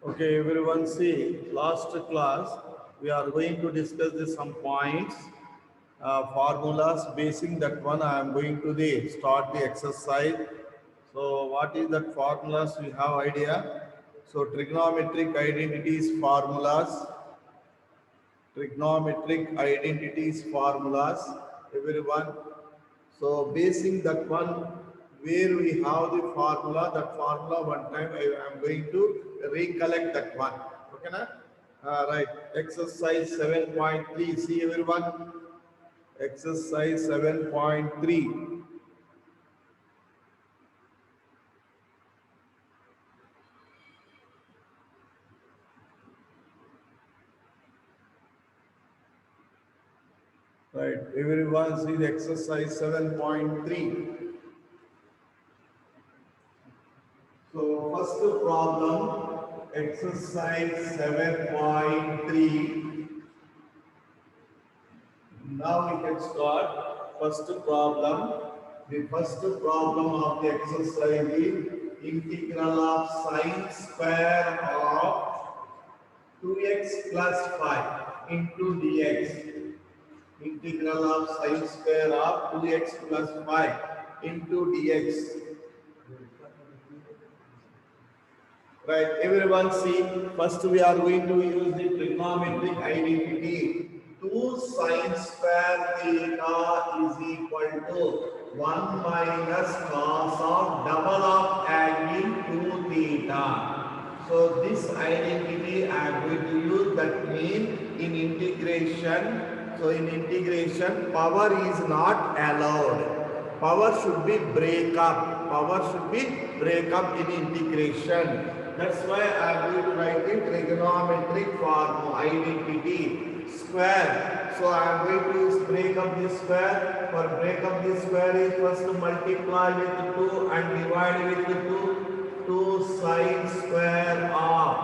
Okay, everyone, see, last class we are going to discuss some points, formulas. Basing that one, I am going to start the exercise. So, what is that formulas? We have idea. So, trigonometric identities formulas, trigonometric identities formulas. Everyone, so basing that one, where we have the formula, that formula one time I am going to recollect that one. Okay, na? Right. Exercise 7.3. See everyone. Exercise 7.3. Right. Everyone see the exercise 7.3. So first problem, exercise 7.3. Now we can start first problem. The first problem of the exercise is integral of sine square of 2x plus 5 into dx. Integral of sine square of 2x plus 5 into dx. Right, everyone see, first we are going to use the trigonometric identity. 2 sine square theta is equal to 1 minus cos of double of angle 2 theta. So this identity I am going to use, that means in integration. So in integration, power is not allowed. Power should be break up. Power should be break up in integration. That's why I am going to write the trigonometric form identity square. So I am going to use break up this square. For break up this square is first multiply with 2 and divide with 2. 2 sine square of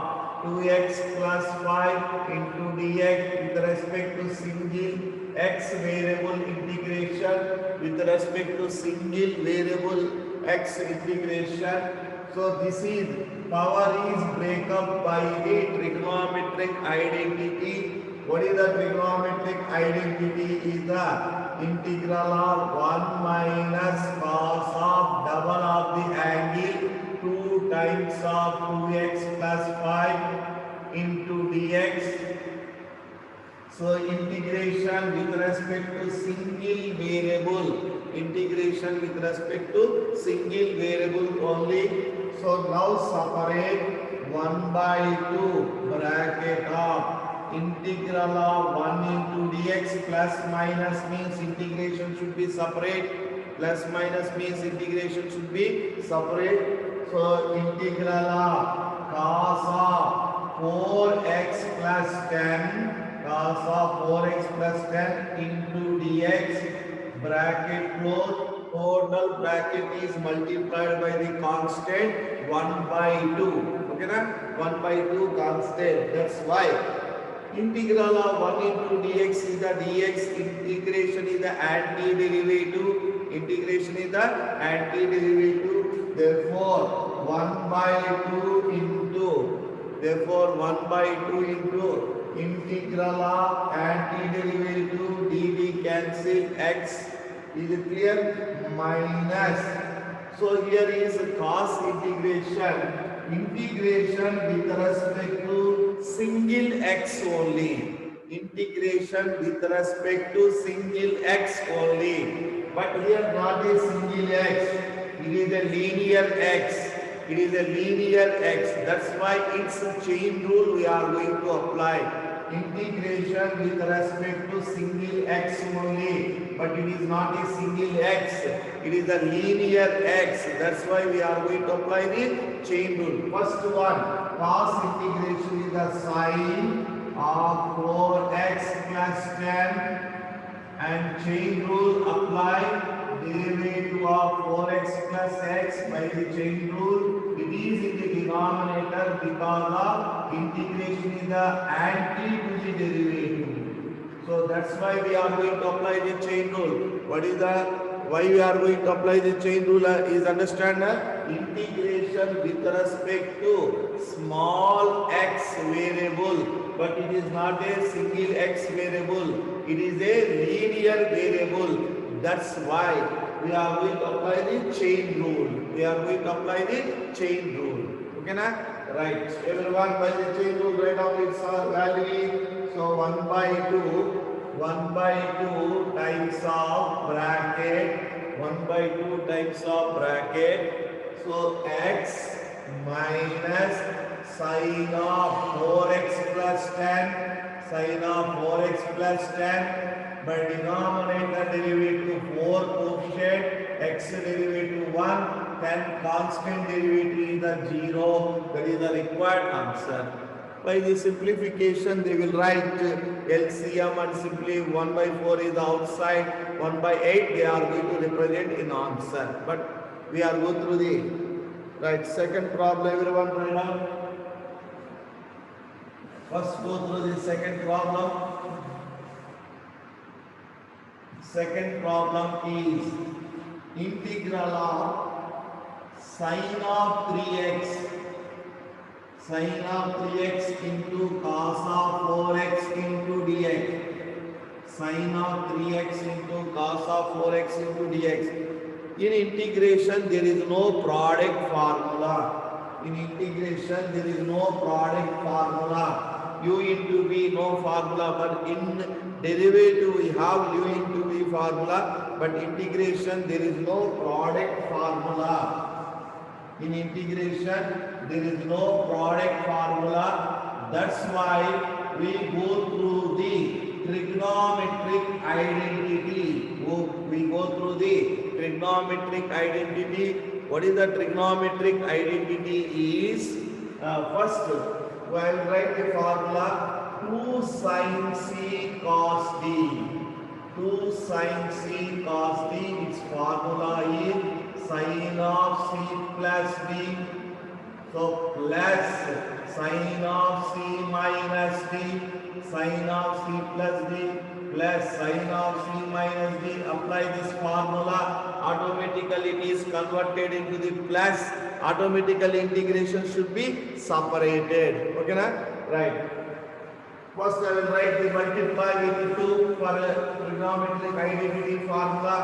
2x plus 5 into dx with respect to single x variable integration, with respect to single variable x integration. So this is power is break up by the trigonometric identity. What is the trigonometric identity? Is the integral of 1 minus cos of double of the angle 2 times of 2x plus 5 into dx. So integration with respect to single variable, integration with respect to single variable only. So now separate 1 by 2 bracket of integral of 1 into dx. Plus minus means integration should be separate. Plus minus means integration should be separate. So integral of cos of 4x plus 10, cos of 4x plus 10 into dx, bracket close. Total bracket is multiplied by the constant 1 by 2. Okay, na? 1 by 2 constant. That's why integral of 1 into dx is the dx. Integration is the antiderivative. Integration is the antiderivative. Therefore, 1 by 2 into, therefore 1 by 2 into integral of antiderivative dd cancel x. Is it clear? Minus. So here is cos integration. Integration with respect to single x only. Integration with respect to single x only. But here not a single x. It is a linear x. It is a linear x. That's why it's a chain rule we are going to apply. Integration with respect to single x only, but it is not a single x, it is a linear x. That's why we are going to apply the chain rule. First one, cos integration is the sine of 4x plus 10, and chain rule apply. Derivative of 4x plus x by the chain rule. It is in the denominator because of integration is the anti to the derivative. So that's why we are going to apply the chain rule. What is the why we are going to apply the chain rule is understand integration with respect to small x variable, but it is not a single x variable. It is a linear variable. That's why we are going to apply the chain rule. We are going to apply the chain rule. Okay, na? Right. Everyone by the chain rule, write down its value. So 1 by 2 times of bracket, 1 by 2 times of bracket. So x minus sine of 4x plus 10, sine of 4x plus 10, by denominator derivative 4 coefficient, x derivative 1, 10 constant derivative is the 0. That is the required answer. By the simplification, they will write LCM and simply 1 by 4 is outside, 1 by 8 they are going to represent in answer. But we are going through the right second problem. Everyone write down. First go through the second problem. Second problem is integral of sine of 3x. Sine of 3x into cos of 4x into dx. Sine of 3x into cos of 4x into dx. In integration, there is no product formula. In integration, there is no product formula. U into v, no formula. But in derivative, we have u into v formula. But integration, there is no product formula. In integration, there is no product formula. That's why we go through the trigonometric identity. We go through the trigonometric identity. What is the trigonometric identity is? First, we will write the formula 2 sin c cos d. 2 sin c cos d. Its formula is sine of c plus d. So plus sine of c minus d, sine of c plus d plus sine of c minus d. Apply this formula. Automatically it is converted into the plus. Automatically integration should be separated. Okay, na? Right. First I will write the multiply with 2 for trigonometric identity formula.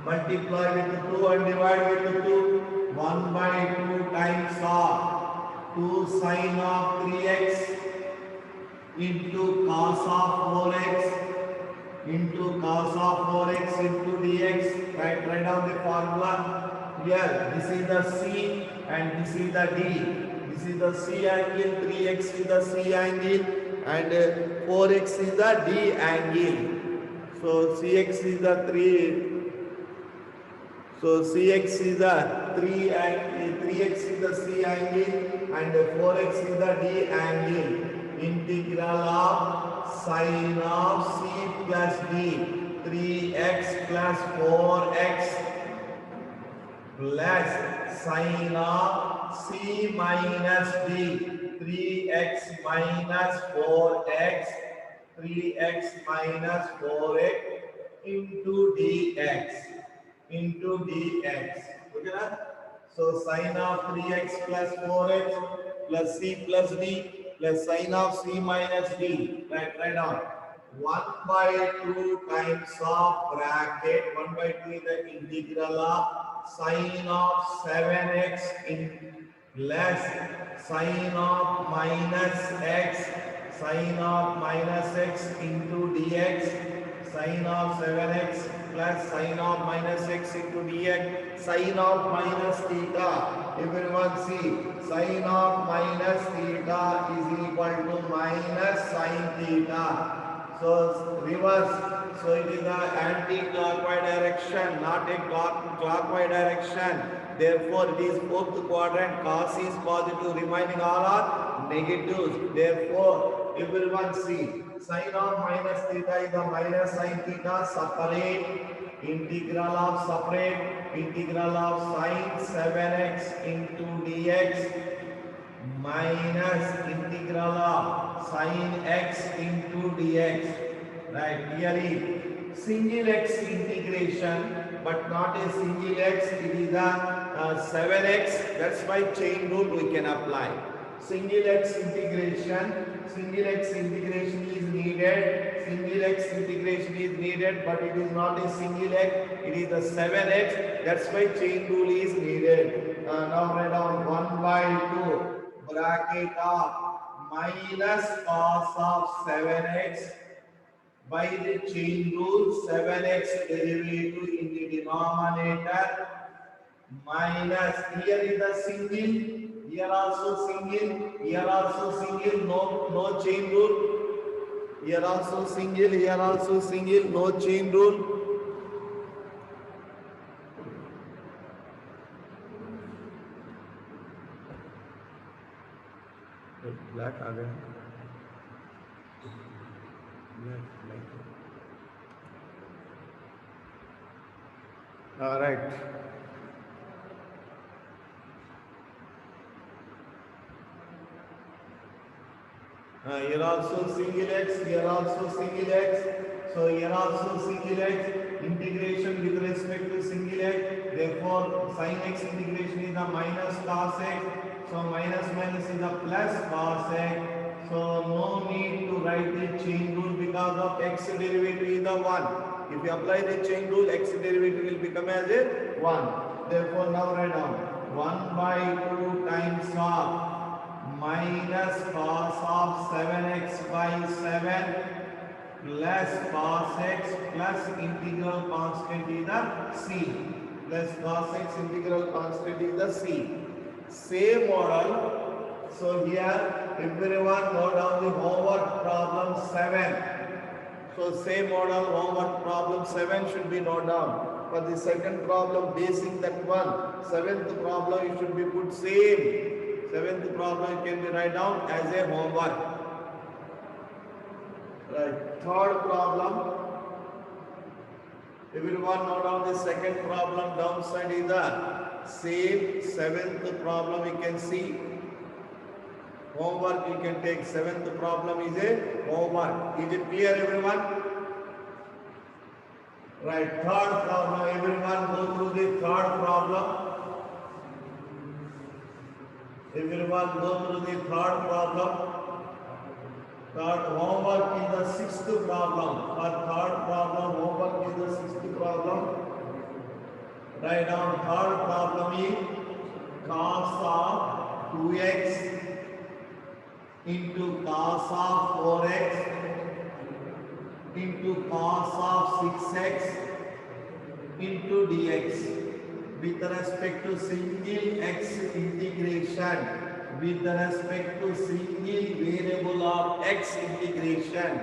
Multiply with 2 and divide with 2. 1 by 2 times of 2 sine of 3x into cos of 4x into cos of 4x into dx. Write down the formula. Here, this is the c and this is the d. This is the c angle, 3x is the c angle and 4x is the d angle. So cx is the 3. So cx is the 3x is the c angle and 4x is the d angle. Integral of sine of c plus d, 3x plus 4x plus sine of c minus d, 3x minus 4x, 3x minus 4x into dx. Into dx. Okay, na? So sine of 3x plus 4x plus c plus d plus sine of c minus d. Write down. 1 by 2 times of bracket. 1 by 2 is the integral of sine of 7x in plus sine of minus x. Sine of minus x into dx. Sine of 7x plus sine of minus x into dx. Sine of minus theta. Everyone see, sine of minus theta is equal to minus sine theta. So reverse. So it is the anti-clockwise direction, not a clockwise direction. Therefore, it is fourth quadrant. Cos is positive, remaining all are negatives. Therefore, everyone see, sine of minus theta is the minus sine theta. Separate. Integral of separate. Integral of sine 7x into dx minus integral of sine x into dx. Right, here is single x integration, but not a single x, it is a 7x, that's why chain rule we can apply. Single x integration is needed, but it is not a single x, it is a 7x, that's why chain rule is needed. Now write down 1 by 2 bracket of minus cos of 7x by the chain rule, 7x derivative in the denominator, minus, here is the single, here also single, no chain rule, here also single, no chain rule. Black आ गया, all right. Here also single x, here also single x. So here also single x, integration with respect to single x. Therefore, sin x integration is a minus cos x. So minus is a plus cos x. So no need to write the chain rule because of x derivative is a 1. If you apply the chain rule, x derivative will become as a 1. Therefore, now write down 1 by 2 times of minus cos of 7x by 7 plus cos x plus integral constant is the c, plus cos x integral constant is the c. Same model. So here everyone note down the homework problem 7. So same model, homework problem 7 should be noted down. For the second problem, basic that one. Seventh problem you should be put same. Seventh problem can be write down as a homework. Right. Third problem. Everyone note down the second problem. Downside is the same. Seventh problem you can see. Homework you can take. Seventh problem is a homework. Is it clear, everyone? Right. Third problem. Everyone go through the third problem. Everyone go through the third problem. Third homework is the sixth problem. For third problem, homework is the sixth problem. Write down third problem is cos of 2x into cos of 4x into cos of 6x into dx. With respect to single x integration, with respect to single variable of x integration,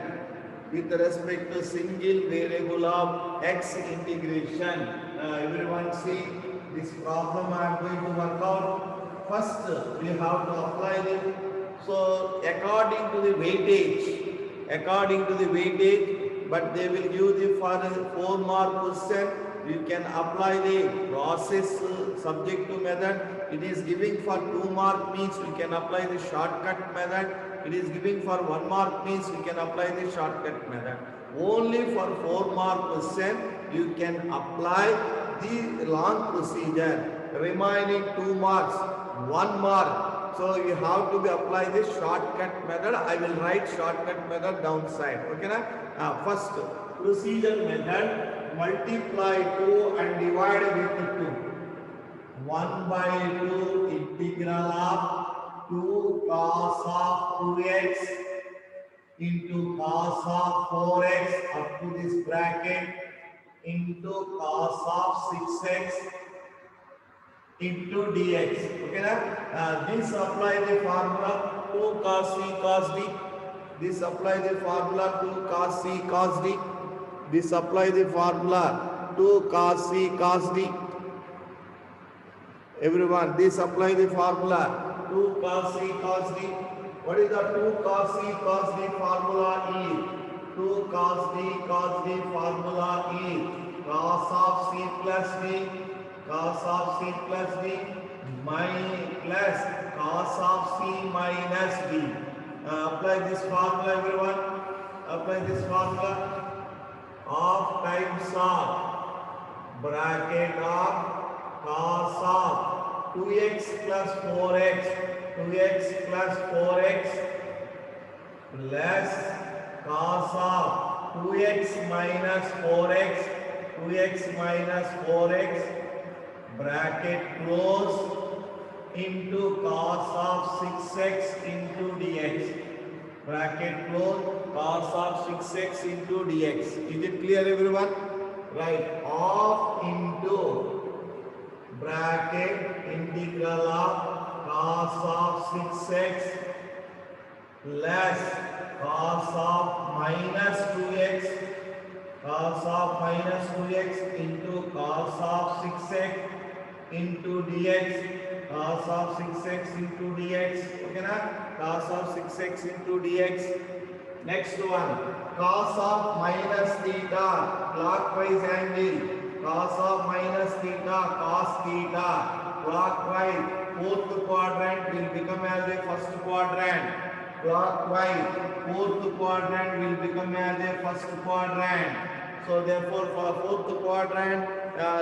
with respect to single variable of x integration. Everyone see this problem I am going to work out. First we have to apply it. So according to the weightage, but they will give the for a 4-mark question. You can apply the process subject to method. It is giving for 2 mark means we can apply the shortcut method. It is giving for 1 mark means we can apply the shortcut method. Only for 4 mark question you can apply the long procedure. Remaining 2 marks, 1 mark. So you have to be apply the shortcut method. I will write shortcut method downside. Okay na? First procedure method. Multiply 2 and divide with 2. 1 by 2 integral of 2 cos of 2x into cos of 4x up to this bracket into cos of 6x into dx. Okay na? This apply the formula 2 cos c cos d. This apply the formula 2 cos c cos d. This apply the formula 2 cos c cos d. Everyone, this apply the formula 2 cos c cos d. What is the 2 cos c cos d formula is? 2 cos d formula is cos of c plus d, cos of c plus d plus cos of c minus d. Apply this formula, everyone. Apply this formula. of times of bracket of cos of 2x plus 4x, 2x plus 4x plus cos of 2x minus 4x, 2x minus 4x bracket close into cos of 6x into dx. Bracket close, cos of 6x into dx. Is it clear, everyone? Right. Of into bracket integral of cos of 6x less cos of minus 2x, cos of minus 2x into cos of 6x into dx, cos of 6x into dx. Okay na? Cos of 6x into dx. Next one, cos of minus theta, clockwise angle, cos of minus theta, cos theta, clockwise, fourth quadrant will become as a first quadrant, clockwise, fourth quadrant will become as a first quadrant. So therefore for fourth quadrant,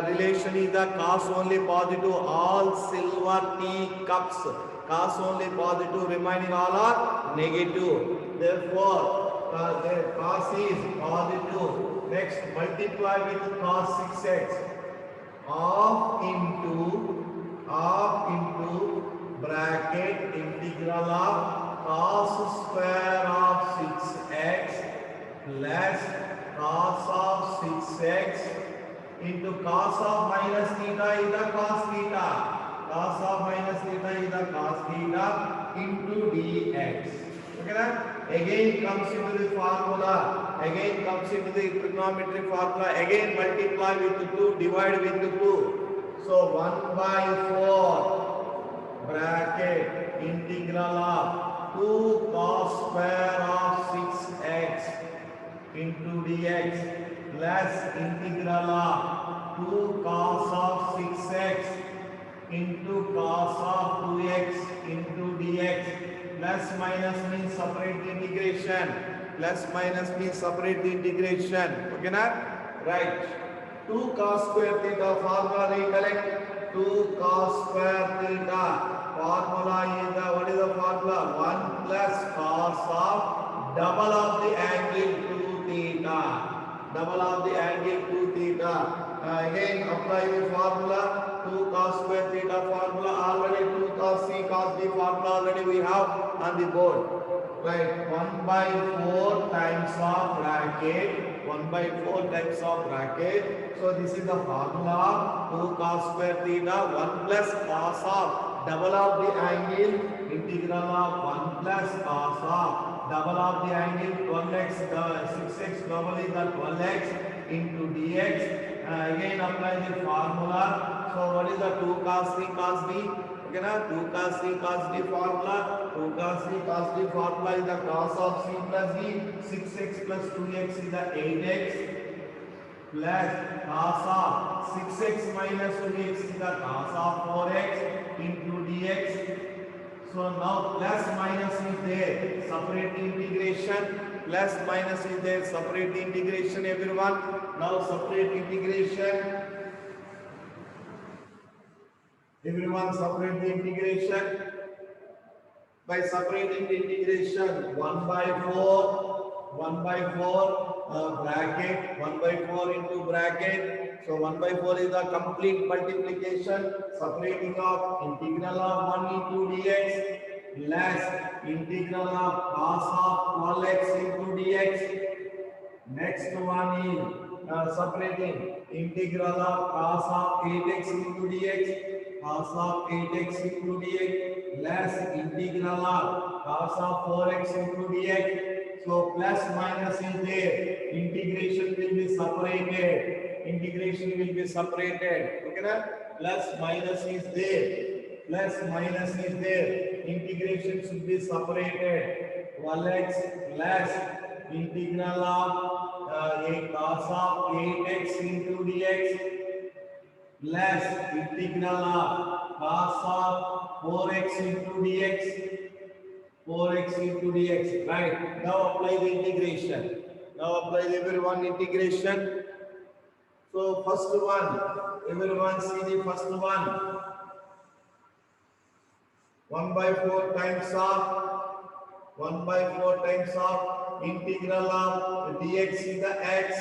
relation is the cos only positive, all silver teacups, cos only positive, remaining all are negative. Therefore, the cos is positive. Next, multiply with cos 6x. Half into bracket integral of cos square of 6x plus cos of 6x into cos of minus theta is the cos theta. Cos of minus theta is the cos theta into dx. Okay na? Again comes into the formula. Again comes into the trigonometric formula. Again multiply with 2, divide with 2. So 1 by 4 bracket integral of 2 cos square of 6x into dx plus integral of 2 cos of 6x into cos of 2x into dx. Plus minus means separate the integration. Plus minus means separate the integration. Okay na? Right. 2 cos square theta formula recollect. 2 cos square theta formula is the, what is the formula? 1 plus cos of double of the angle 2 theta. Double of the angle 2 theta. Again apply the formula. 2 cos square theta formula already, 2 cos c cos d formula already we have on the board. Right, 1 by 4 times of bracket, 1 by 4 times of bracket. So this is the formula of 2 cos square theta, 1 plus cos of double of the angle, integral of 1 plus cos of double of the angle 12x, 6x double is the 12x into dx. Again apply the formula. So what is the 2 cos 3 cos d? Okay na? 2 cos 3 cos d formula. 2 cos 3 cos d formula is the cos of c plus d. 6x plus 2x is the 8x plus cos of 6x minus 2x is the cos of 4x into dx. So now plus minus is there, separate the integration. Plus minus is there, separate the integration, everyone. Now separate integration. Everyone separate the integration. By separating the integration, 1 by 4 bracket, 1 by 4 into bracket. So 1 by 4 is the complete multiplication, separating of integral of 1 into dx less integral of cos of 12x into dx. Next one is separating integral of cos of 8x into dx, cos of 8x into dx less integral of cos of 4x into dx. So plus minus is there, integration will be separated. Integration will be separated. Okay na? Plus minus is there. Plus minus is there. Integration should be separated. 12x less integral of a cos of 8x into dx less integral of cos of 4x into dx. 4x into dx. Right. Now apply the integration. Now apply everyone integration. So first one, everyone see the first one. 1 by 4 times of 1 by 4 times of integral of dx is the x.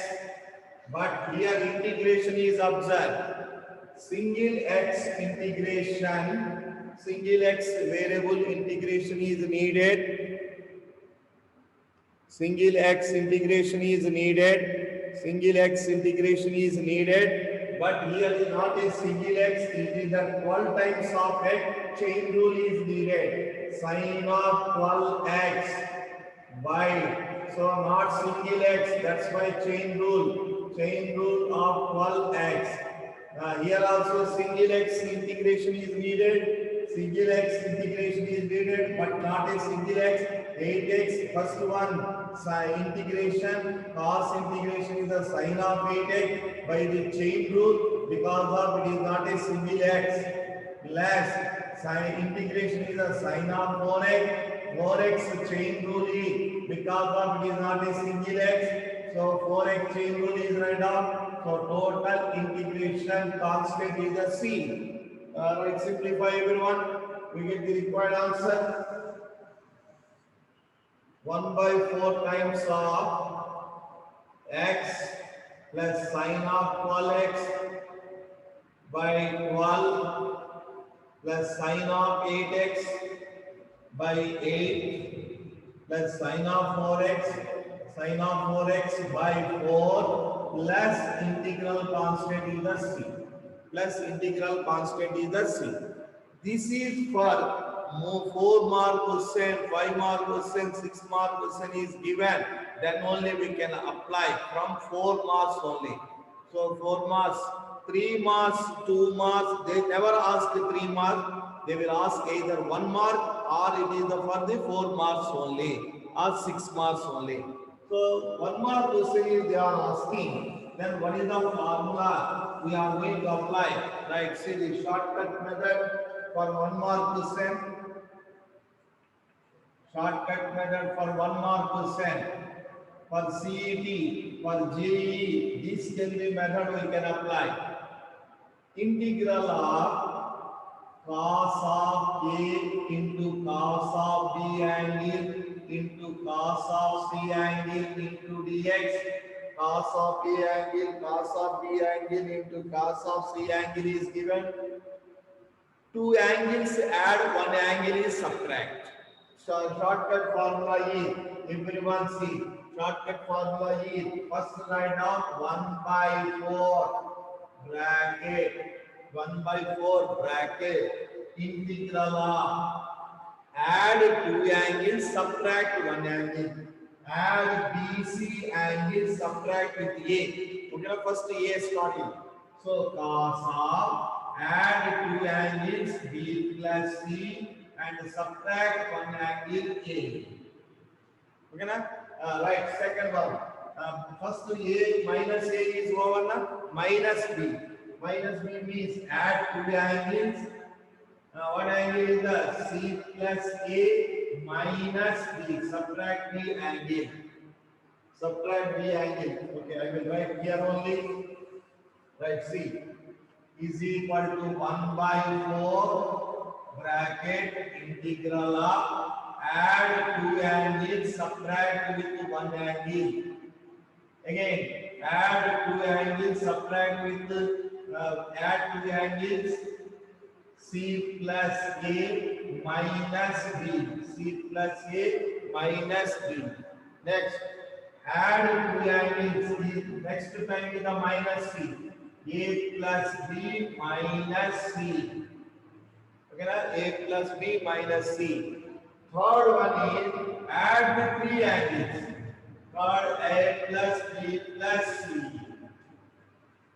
But here integration is observed. Single x integration, single x variable integration is needed. Single x integration is needed. Single x integration is needed. But here is not a single x, it is the 12 times of x. Chain rule is needed. Sine of 12x by, so not single x, that's why chain rule. Chain rule of 12x. Here also single x integration is needed. Single x integration is needed, but not a single x. 8x, first one, sine integration, cos integration is the sine of 8x by the chain rule, because of it is not a single x. Less sine integration is the sine of 4x. 4x chain rule is, because of it is not a single x. So 4x chain rule is right off. So total integration constant is the c. Right, simplify everyone. We get the required answer. 1 by 4 times of x plus sine of 12x by 12 plus sine of 8x by 8 plus sine of 4x by 4 plus integral constant is the c. Plus integral constant is the c. This is for 4 mark question, 5 mark question, 6 mark question is given, then only we can apply from 4 marks only. So 4 marks, 3 marks, 2 marks, they never ask 3 marks, they will ask either 1 mark or it is for the 4 marks only or 6 marks only. So 1 mark question is they are asking, then what is the formula we are going to apply? Right, see the shortcut method for 1 mark question. Shortcut method for 1 mark question. For CET, for JEE, this can be method we can apply. Integral of cos of A into cos of B angle into cos of C angle into dx. Cos of A angle, cos of B angle into cos of C angle is given. 2 angles add, 1 angle is subtract. So shortcut formula is, everyone see, shortcut formula is, first write down 1 by 4 bracket, 1 by 4 bracket, integral of, add 2 angles, subtract 1 angle, add BC angle, subtract with A. Okay, first A starting. So cos of, add 2 angles B plus C and subtract 1 angle A. Okay, na? Right, second one. First A minus A is over na? Minus B. Minus B means add 2 angles. What angle is the C plus A minus B. Subtract B angle. Subtract B angle. Okay, I will write here only. Right, C is equal to 1 by 4 bracket integral of, add 2 angles, subtract with 1 angle. Again, add 2 angles, subtract with, add 2 angles, C plus A minus B. C plus A minus B. Next, add 2 angles, next time with the minus C. A plus B minus C. Okay, na? A plus B minus C. Third one is add the 3 angles. Third, A plus B plus C.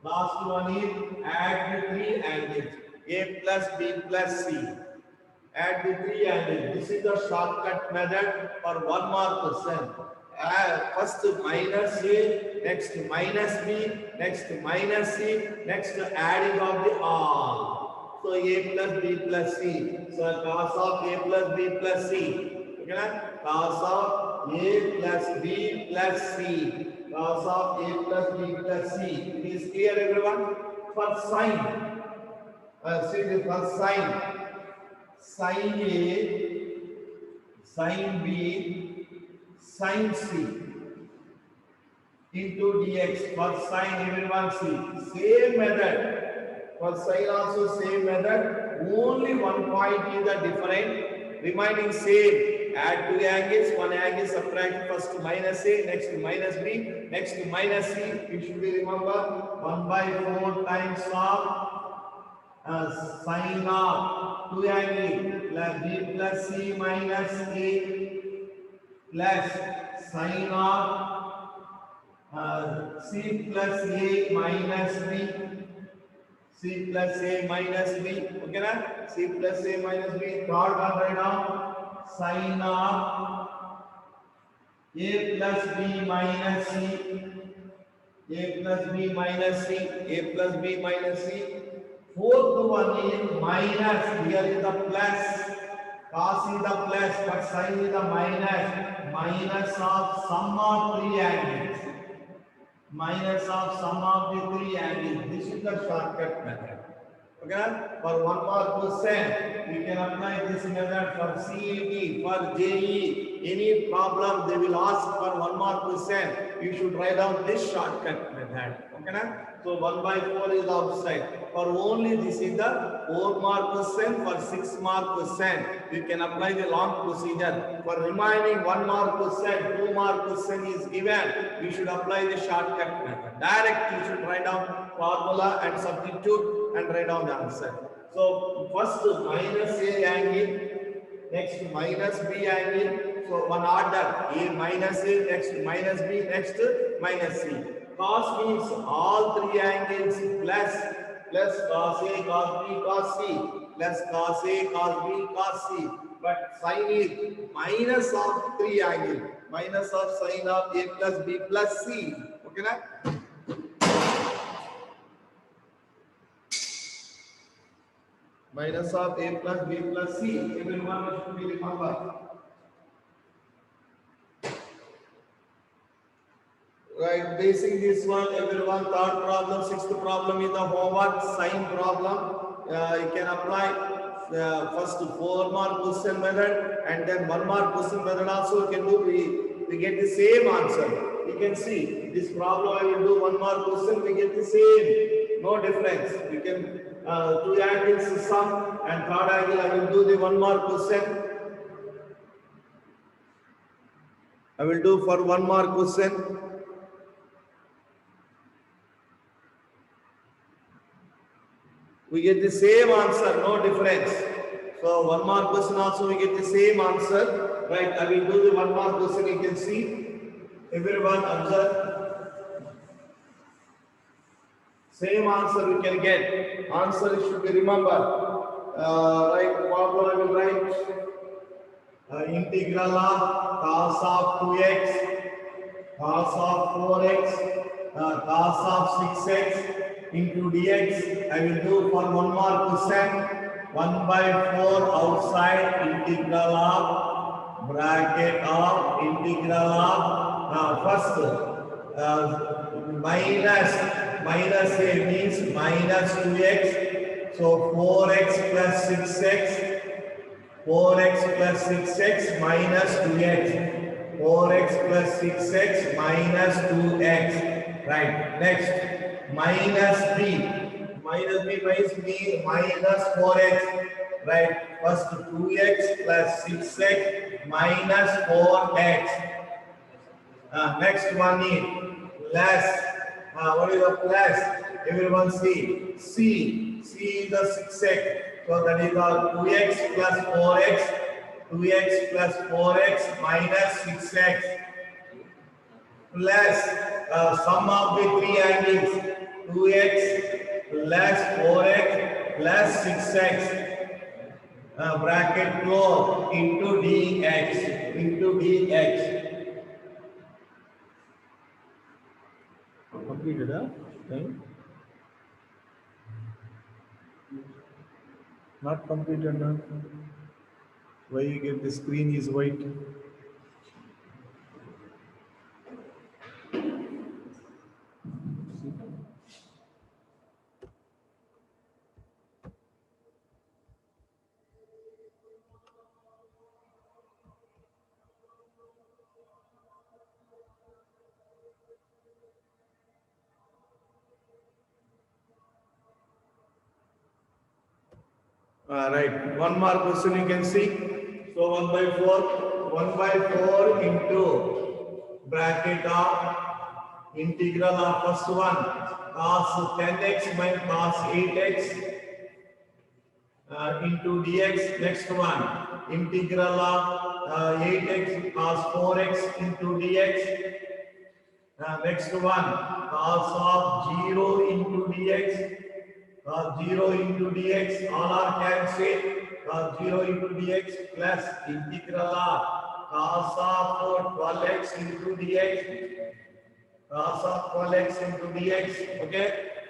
Last one is add the 3 angles. A plus B plus C. Add the 3 angles. This is the shortcut method for 1 mark question. First minus A, next minus B, next minus C, next adding of the all. So A plus B plus C. So cos of A plus B plus C. Okay, cos of A plus B plus C. cos of A plus B plus C. It is clear, everyone? For sine, see the for sine, sine A, sine B, sine C into dx. For sine, everyone see same method. For sine also same method. Only one point is the different, remaining same. Add two angles, one angle subtract, first to minus A, next to minus B, next to minus C. You should be remember 1/4 times of sine of two angle plus B plus C minus A plus sine of C plus A minus B. C plus A minus B. Okay na? C plus A minus B. Third one right now. Sine of A plus B minus C. A plus B minus C. A plus B minus C. Fourth one is minus. Here is the plus. Cos is the plus, but sine is the minus. Minus of sum of three angles. Minus of sum of the three angles. This is the shortcut method. Okay, for one more question, we can apply this method for CET, for JE. Any problem they will ask for one more question. You should write down this shortcut method. Okay, so 1/4 is outside. For only this is the 4-mark question. For 6-mark question, you can apply the long procedure. For remaining 1-mark question, 2-mark question is given. You should apply the shortcut method. Direct, you should write down formula and substitute and write down the answer. So first minus A angle, next minus B angle. So one order, A minus A, next minus B, next minus C. Cos means all three angles plus cos A, cos B, cos C, plus cos A, cos B, cos C. But sine is minus of three angles, minus of sine of A plus B plus C. Okay na? Minus of A plus B plus C. Everyone should be remember. Right, basing this one, everyone, third problem, sixth problem is the homework sine problem. You can apply first 4-mark question method and then 1-mark question method also you can do. We get the same answer. You can see this problem I will do 1-mark question, we get the same, no difference. We can two angles sum and third angle I will do the 1-mark question. I will do for 1-mark question. We get the same answer, no difference. So 1-mark question also we get the same answer. Right, I will do the 1-mark question. You can see, everyone observe. Same answer we can get. Answer should be remember. Right, problem I will write. Integral of cos of 2x, cos of 4x, cos of 6x into dx. I will do for 1-mark question. 1/4 outside integral of bracket of integral of first minus A means minus 2x. So 4x plus 6x. 4x plus 6x minus 2x. 4x plus 6x minus 2x. Right. Next, minus b. Minus b means minus 4x. Right. First 2x plus 6x minus 4x. Next one is plus. What is the plus? Everyone see. C is the 6x. So that is the 2x plus 4x. 2x plus 4x minus 6x. Plus sum of the three angles. 2x plus 4x plus 6x. Bracket close into dx. Completed, huh? Time? Not completed, huh? Why you get the screen is white? Right. One more question you can see. So 1 by 4. 1 by 4 into bracket of integral of first one cos 10x minus cos 8x into dx. Next one integral of 8x cos 4x into dx. Next one cos of 0 into dx. 0 into dx, all are cancelled. 0 into dx plus integral of cos of 12x into dx. Cos of 12x into dx. Okay.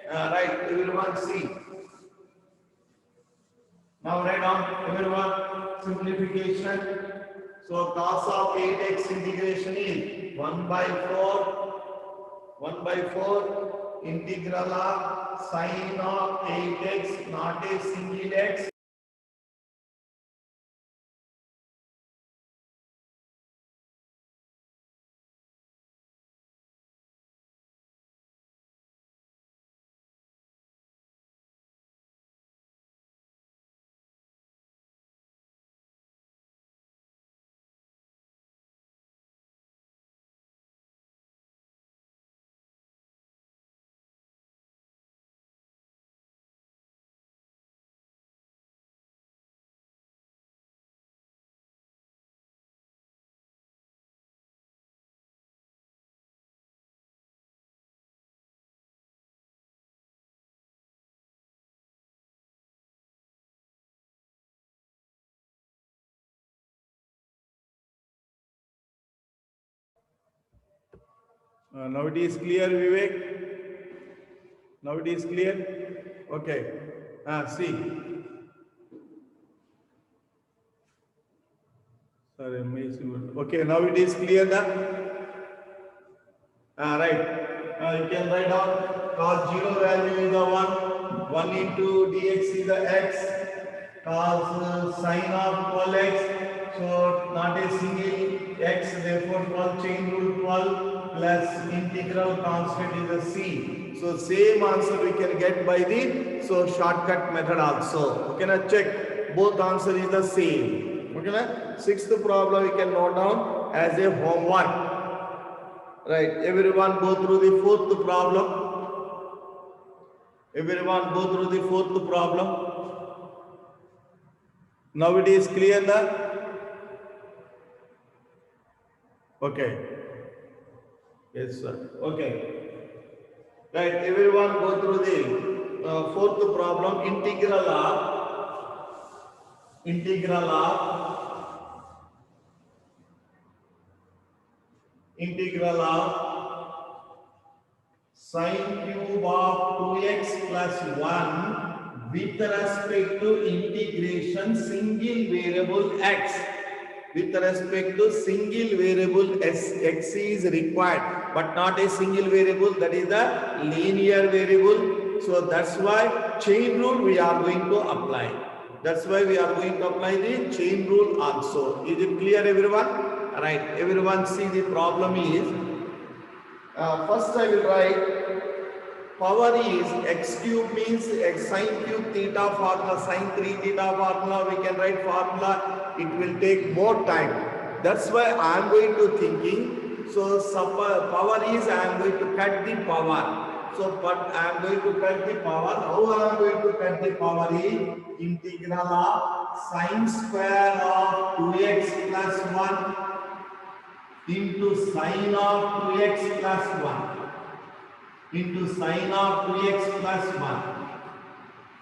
Right. Everyone see. Now write down everyone simplification. So cos of 8x integration is 1 by 4 integral of sine of 8x not a single x. Now it is clear, Vivek. Now it is clear. Okay. See. Sorry, amazing. Okay, now it is clear that. Right. You can write down cos 0 value is the 1. 1 into dx is the x. Cos sine of 12x. So not a single x, therefore 12 chain rule 12 plus integral constant is the c. So same answer we can get by the shortcut method also. Okay, now check. Both answer is the same. Okay, now sixth problem we can note down as a homework. Right, everyone go through the fourth problem. Everyone go through the fourth problem. Now it is clear that? Okay. Yes, sir. Okay. Right, everyone go through the fourth problem. Integral of sine cube of 2x plus 1 with respect to integration single variable x. With respect to single variable x is required, but not a single variable, that is the linear variable. So that's why chain rule we are going to apply. That's why we are going to apply the chain rule also. Is it clear, everyone? Right, everyone see the problem is, first I will write power is x cube means x sine cube theta formula, sine 3 theta formula, we can write formula, it will take more time. That's why I am going to thinking, so power is I am going to cut the power. So but I am going to cut the power. How I am going to cut the power is integral of sine square of 2x plus 1 into sine of 2x plus 1 into sine of 2x plus 1.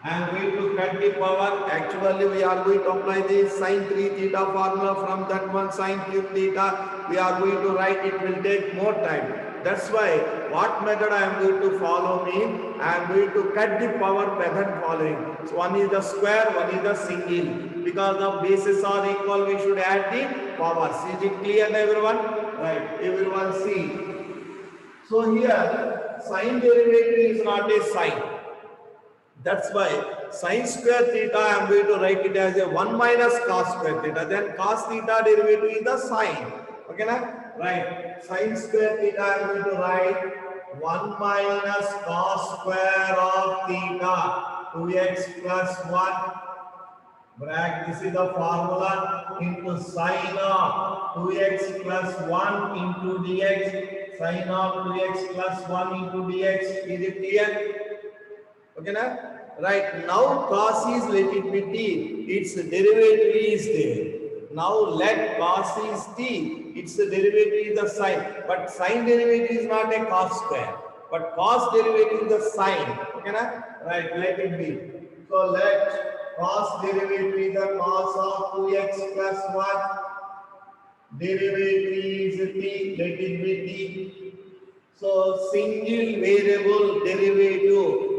I am going to cut the power. Actually, we are going to apply the sine 3 theta formula. From that one sine cube theta, we are going to write. It will take more time. That's why what method I am going to follow means I am going to cut the power method following. So one is the square, one is the single. Because the bases are equal, we should add the powers. Is it clear, everyone? Right. Everyone see. So here sine derivative is not a sine. That's why sine square theta I am going to write it as a 1 minus cos square theta. Then cos theta derivative is the sine. Okay, na? Right. Sine square theta I am going to write 1 minus cos square of theta 2x plus 1 Bracket, this is the formula into sine of 2x plus 1 into dx. Sine of 2x plus 1 into dx. Is it clear? Okay, now? Right. Now cos is let it be t. Its derivative is there. Now let cos is t. Its derivative is the sine. But sine derivative is not a cos square. But cos derivative is the sine. Okay, now? Right. Let it be. So let cos derivative is the cos of 2x plus 1. Derivative is t. Let it be t. So single variable derivative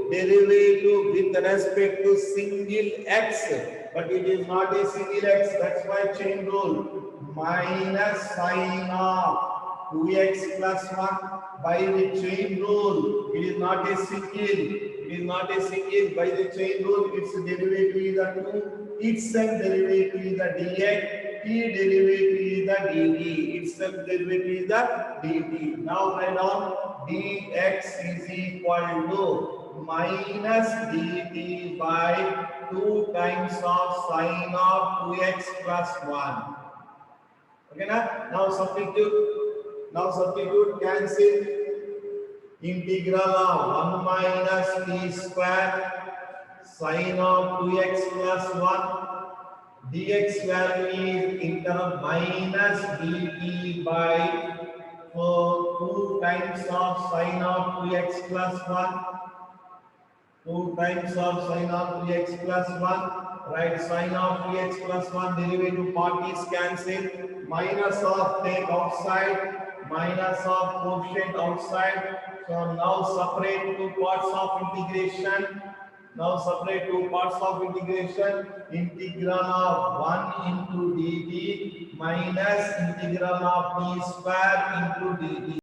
with respect to single x, but it is not a single x. That's why chain rule minus sine of 2x plus 1 by the chain rule. It is not a single. It is not a single by the chain rule. Its derivative is the 2. Itself derivative is the dx. T derivative is the dt, itself derivative is the dt. Now write down dx is equal to minus dt by 2 times of sine of 2x plus 1. Okay, now substitute. Now substitute, cancel. Integral of 1 minus t square sine of 2x plus 1. Dx value is integral minus dt by 2 times of sine of 2x plus 1. 2 times of sine of 3x plus 1. Right, sine of 3x plus 1 derivative part is cancelled. Minus of take outside. Minus of quotient outside. So now separate two parts of integration. Now separate two parts of integration. Integral of 1 into dt minus integral of t square into dt.